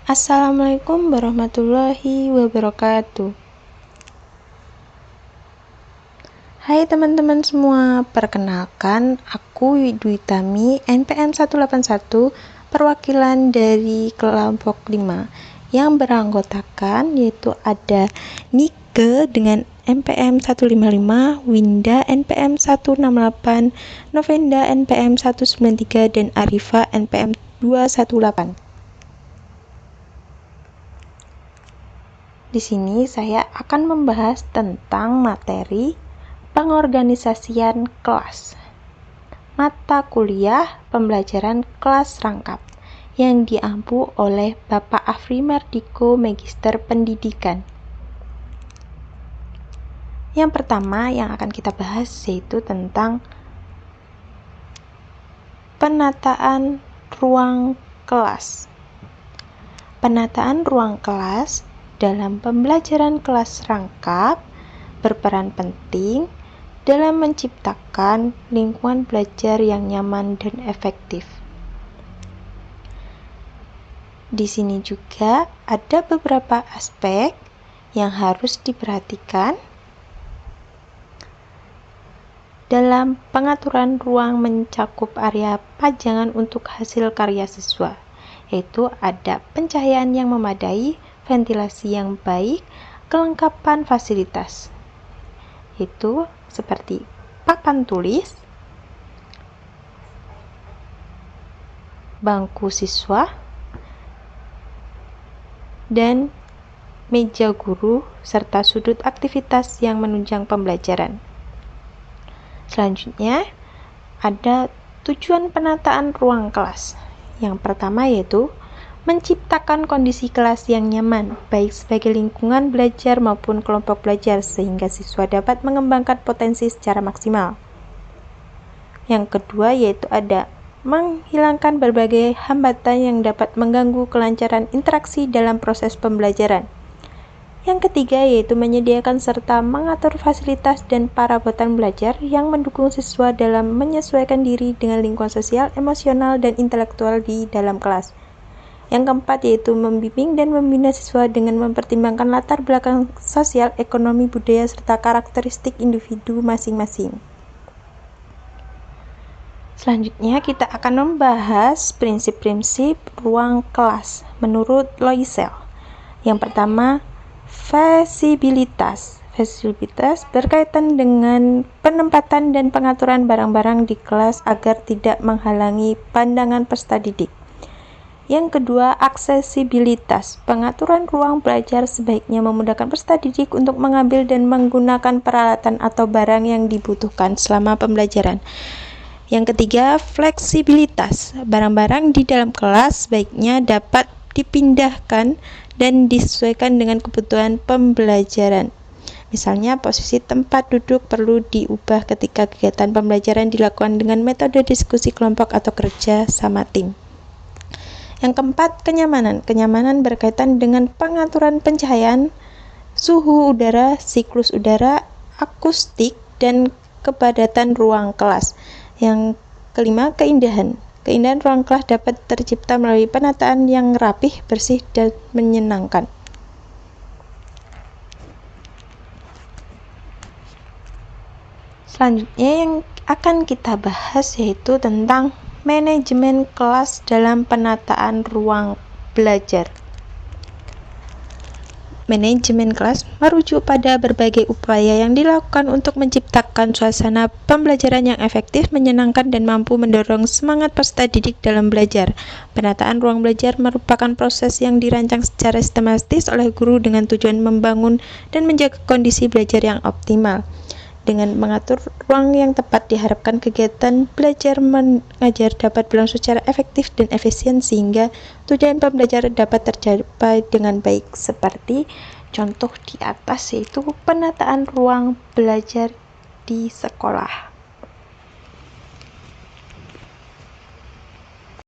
Assalamualaikum warahmatullahi wabarakatuh. Hai teman-teman semua, perkenalkan aku Dwi Tami, NPM 181, perwakilan dari kelompok 5 yang beranggotakan yaitu ada Nike dengan NPM 155, Winda NPM 168, Novenda NPM 193, dan Arifa NPM 218. Di sini saya akan membahas tentang materi pengorganisasian kelas. Mata kuliah pembelajaran kelas rangkap yang diampu oleh Bapak Afri Mardiko, Magister Pendidikan. Yang pertama yang akan kita bahas yaitu tentang penataan ruang kelas. Penataan ruang kelas dalam pembelajaran kelas rangkap berperan penting dalam menciptakan lingkungan belajar yang nyaman dan efektif. Di sini juga ada beberapa aspek yang harus diperhatikan dalam pengaturan ruang mencakup area pajangan untuk hasil karya siswa, yaitu ada pencahayaan yang memadai, ventilasi yang baik, kelengkapan fasilitas, itu seperti papan tulis, bangku siswa, dan meja guru, serta sudut aktivitas yang menunjang pembelajaran. Selanjutnya, ada tujuan penataan ruang kelas. Yang pertama yaitu menciptakan kondisi kelas yang nyaman, baik sebagai lingkungan belajar maupun kelompok belajar, sehingga siswa dapat mengembangkan potensi secara maksimal. Yang kedua yaitu ada menghilangkan berbagai hambatan yang dapat mengganggu kelancaran interaksi dalam proses pembelajaran. Yang ketiga yaitu menyediakan serta mengatur fasilitas dan perabotan belajar yang mendukung siswa dalam menyesuaikan diri dengan lingkungan sosial, emosional, dan intelektual di dalam kelas. Yang keempat yaitu membimbing dan membina siswa dengan mempertimbangkan latar belakang sosial, ekonomi, budaya, serta karakteristik individu masing-masing. Selanjutnya kita akan membahas prinsip-prinsip ruang kelas menurut Loisel. Yang pertama, fleksibilitas. Fleksibilitas berkaitan dengan penempatan dan pengaturan barang-barang di kelas agar tidak menghalangi pandangan peserta didik. Yang kedua, aksesibilitas. Pengaturan ruang belajar sebaiknya memudahkan peserta didik untuk mengambil dan menggunakan peralatan atau barang yang dibutuhkan selama pembelajaran. Yang ketiga, fleksibilitas. Barang-barang di dalam kelas sebaiknya dapat dipindahkan dan disesuaikan dengan kebutuhan pembelajaran. Misalnya, posisi tempat duduk perlu diubah ketika kegiatan pembelajaran dilakukan dengan metode diskusi kelompok atau kerja sama tim. Yang keempat, kenyamanan. Kenyamanan berkaitan dengan pengaturan pencahayaan, suhu udara, siklus udara, akustik, dan kepadatan ruang kelas. Yang kelima, keindahan. Keindahan ruang kelas dapat tercipta melalui penataan yang rapih, bersih, dan menyenangkan. Selanjutnya yang akan kita bahas yaitu tentang manajemen kelas dalam penataan ruang belajar. Manajemen kelas merujuk pada berbagai upaya yang dilakukan untuk menciptakan suasana pembelajaran yang efektif, menyenangkan, dan mampu mendorong semangat peserta didik dalam belajar. Penataan ruang belajar merupakan proses yang dirancang secara sistematis oleh guru dengan tujuan membangun dan menjaga kondisi belajar yang optimal. Dengan mengatur ruang yang tepat, diharapkan kegiatan belajar mengajar dapat berlangsung secara efektif dan efisien sehingga tujuan pembelajaran dapat tercapai dengan baik, seperti contoh di atas yaitu penataan ruang belajar di sekolah.